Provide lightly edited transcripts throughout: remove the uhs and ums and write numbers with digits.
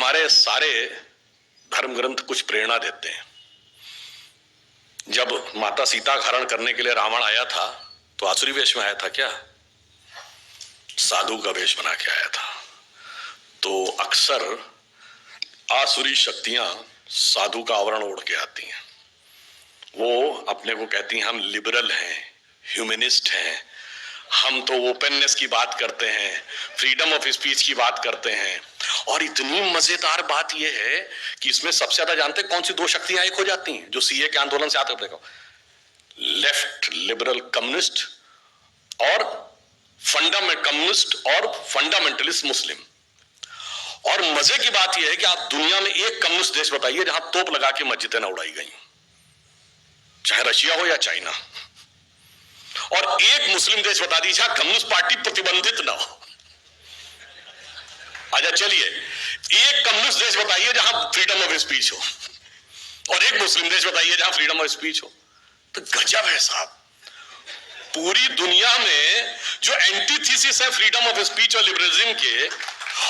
हमारे सारे धर्म ग्रंथ कुछ प्रेरणा देते हैं। जब माता सीता का हरण करने के लिए रावण आया था तो आसुरी वेश में आया था क्या? साधु का वेश बना के आया था। तो अक्सर आसुरी शक्तियां साधु का आवरण ओढ़ के आती हैं। वो अपने को कहती हैं हम लिबरल हैं, ह्यूमनिस्ट हैं, हम तो ओपननेस की बात करते हैं, फ्रीडम ऑफ स्पीच की बात करते हैं। और इतनी मजेदार बात यह है कि इसमें सबसे ज्यादा जानते कौन सी दो शक्तियां एक हो जाती हैं जो सीए के आंदोलन से आते देखो, लेफ्ट लिबरल कम्युनिस्ट और कम्युनिस्ट और फंडामेंटलिस्ट मुस्लिम। और मजे की बात यह है कि आप दुनिया में एक कम्युनिस्ट देश बताइए जहां तोप लगा के मस्जिदें न उड़ाई गई, चाहे रशिया हो या चाइना। और एक मुस्लिम देश बता दीजिए जहां कम्युनिस्ट पार्टी प्रतिबंधित ना हो। अच्छा चलिए, एक कम्युनिस्ट देश बताइए जहां फ्रीडम ऑफ स्पीच हो, और एक मुस्लिम देश बताइए जहां फ्रीडम ऑफ स्पीच हो। तो गजब है साहब। पूरी दुनिया में जो एंटीथीसिस है फ्रीडम ऑफ स्पीच और लिबरलिज्म के,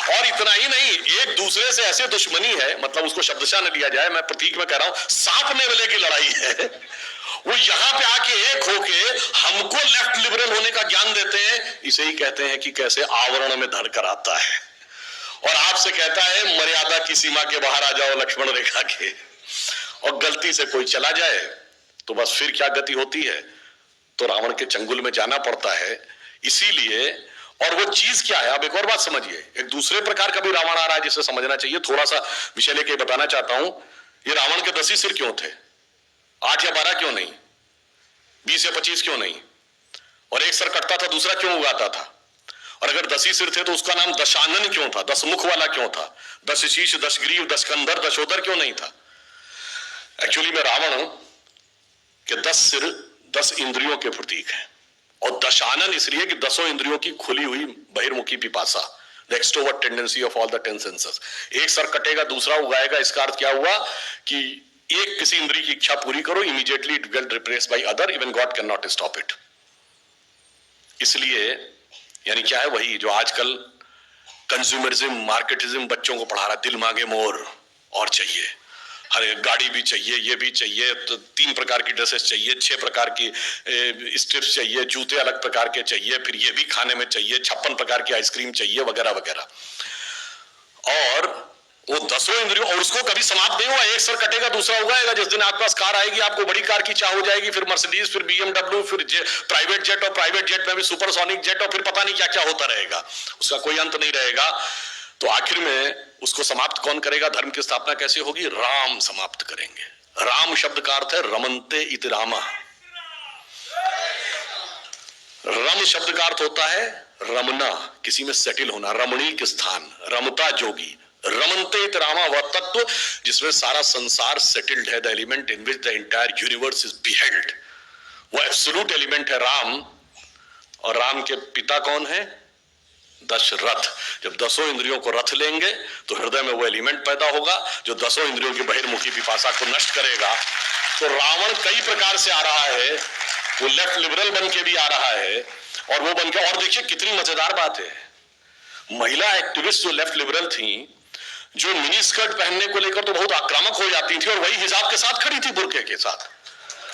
और इतना ही नहीं, एक दूसरे से ऐसे दुश्मनी है, मतलब उसको शब्दशः न लिया जाए, मैं प्रतीक में कह रहा हूं, सांप ने वेले की लड़ाई है। वो यहां पे आके एक होके हमको लेफ्ट लिबरल होने का ज्ञान देते हैं। इसे ही कहते हैं कि कैसे आवरण में धड़कर आता है और आपसे कहता है मर्यादा की सीमा के बाहर आ जाओ लक्ष्मण रेखा के, और गलती से कोई चला जाए तो बस फिर क्या गति होती है, तो रावण के चंगुल में जाना पड़ता है। इसीलिए, और वो चीज क्या है, अब एक और बात समझिए, एक दूसरे प्रकार का भी रावण आ रहा है जिसे समझना चाहिए। थोड़ा सा विषय लेके बताना चाहता हूं। ये रावण के 10 ही सिर क्यों थे? 8 या 12 क्यों नहीं? 20 या 25 क्यों नहीं? और एक सर कटता था, दूसरा क्यों उगाता था? और अगर 10 ही सिर थे तो उसका नाम दशानन क्यों था? 10 मुख वाला क्यों था? 10 शीश, 10 ग्रीव, 10 कंधर, दशोदर क्यों नहीं था? एक्चुअली में रावण के 10 सिर 10 इंद्रियों के प्रतीक है, और दशानन इसलिए कि 10 इंद्रियों की खुली हुई बहिर्मुखी पिपासा, the extrovert tendency of all the 10 senses. एक सर कटेगा, दूसरा उगाएगा। इसका अर्थ क्या हुआ कि एक किसी इंद्री की इच्छा पूरी करो, immediately it will replace by other, even God can not stop it. इसलिए यानी क्या है, वही जो आजकल कंज्यूमरिज्म, मार्केटिज्म बच्चों को पढ़ा रहा है, दिल मांगे मोर और चाहिए, हर गाड़ी भी चाहिए, ये भी चाहिए, तो 3 प्रकार की ड्रेसेस चाहिए, 6 प्रकार की स्ट्रिप्स चाहिए, जूते अलग प्रकार के चाहिए, फिर ये भी खाने में चाहिए, 56 प्रकार की आइसक्रीम चाहिए, वगैरह वगैरह। और वो 10 इंद्रियों, और उसको कभी समाप्त नहीं हुआ। एक सर कटेगा, दूसरा उगाएगा। जिस दिन आपके पास कार आएगी, आपको बड़ी कार की चाह हो जाएगी, फिर मर्सिडीज, फिर BMW, फिर प्राइवेट जेट, और प्राइवेट जेट में भी सुपरसोनिक जेट, और फिर पता नहीं क्या क्या होता रहेगा, उसका कोई अंत नहीं रहेगा। तो आखिर में उसको समाप्त कौन करेगा? धर्म की स्थापना कैसे होगी? राम समाप्त करेंगे। राम शब्द का अर्थ है रमन्ते इति रामा। रम शब्द का अर्थ होता है रमना, किसी में सेटल होना, रमणीक स्थान, रमता जोगी। रमन्ते इति रामा वह तत्व जिसमें सारा संसार सेटल्ड है, the element in which the entire universe is beheld, वो एब्सोल्यूट एलिमेंट है राम। और राम के पिता कौन है? दशरथ। जब 10 इंद्रियों को रथ लेंगे तो हृदय में वो एलिमेंट पैदा होगा जो 10 इंद्रियों की बहिर्मुखी पिपासा को नष्ट करेगा। तो रावण कई प्रकार से आ रहा है, वो लेफ्ट लिबरल बन के भी आ रहा है, और वो बन के, और देखिए कितनी मजेदार बात है, महिला एक्टिविस्ट जो लेफ्ट लिबरल थी, जो मिनी स्कर्ट पहनने को लेकर तो बहुत आक्रामक हो जाती थी, और वही हिजाब के साथ खड़ी थी, बुर्के के साथ।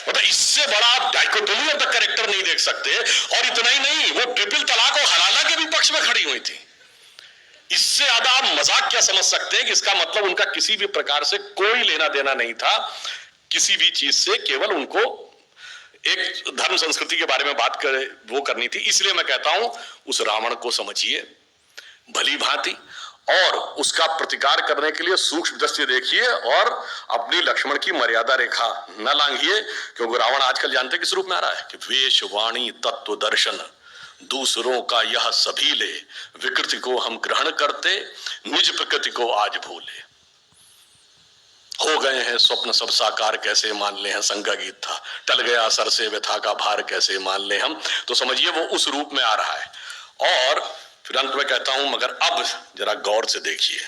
मतलब इससे बड़ा आप डाइकोटोमी ऑफ द कैरेक्टर नहीं देख सकते। और इतना ही नहीं, वो ट्रिपल तलाक और हलाला के भी पक्ष में खड़ी हुई थी। इससे ज्यादा आप मजाक क्या समझ सकते हैं कि इसका मतलब उनका किसी भी प्रकार से कोई लेना देना नहीं था किसी भी चीज से, केवल उनको एक धर्म संस्कृति के बारे में बात करे वो करनी थी। इसलिए मैं कहता हूं उस रावण को समझिए भली भांति, और उसका प्रतिकार करने के लिए सूक्ष्म दृष्टि देखिए, और अपनी लक्ष्मण की मर्यादा रेखा न लांघिए। क्योंकि रावण आजकल जानते किस रूप में आ रहा है कि वेश वाणी तत्व दर्शन दूसरों का यह सभी ले, विकृति को हम ग्रहण करते, निज प्रकृति को आज भूले। हो गए हैं स्वप्न सब साकार, कैसे मान ले हैं, संगा गीत था, टल गया सर से व्यथा का भार, कैसे मान ले हम। तो समझिए वो उस रूप में आ रहा है। और फिर अंत में कहता हूं, मगर अब जरा गौर से देखिए,